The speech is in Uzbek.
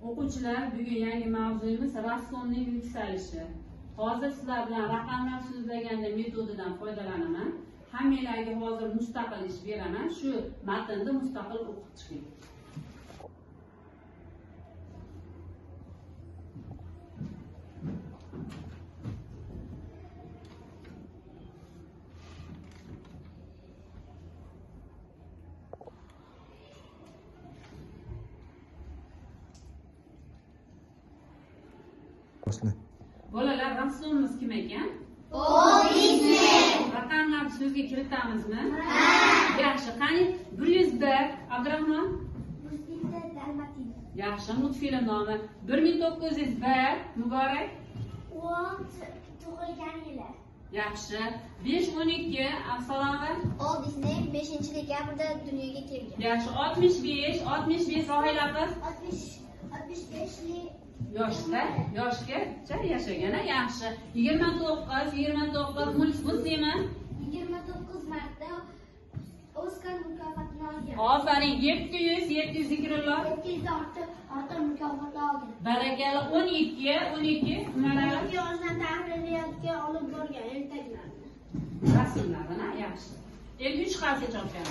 O'quvchilar, bugun yangi mavzuyimiz rassomning yuksalishi. Hozir sizlar bilan raqamlar so'zlaganda metodidan foydalanaman. Hammalarga hozir mustaqil ish beraman. Shu matnni mustaqil o'qib chiqing. Bolalar, rassomimiz kim ekan? Raqamlarni so'zga kiritamizmi? Yaxshi, qani 101 Abdurahmon? Yaxshi, multfilm nomi. 1901 Muborak? Tug'ilgan yili. Yaxshi. 512 Afsalova? Old Disney 5-dekabrda dunyoga kelgan. Yaxshi. 65 Rohila qiz? 65li yoshgacha yashagan. Yaxshi. 29 multfilmi? 29 martda Oskar mukofotini olgan. Aferin. 700 zikrulloh. 706 mukofotni olgan. Barakalla. 12 nimalar? Yozdan tahririyatga olib borgan ertaklarni. Rasmlarni, yaxshi. 53 xalsa chopgan.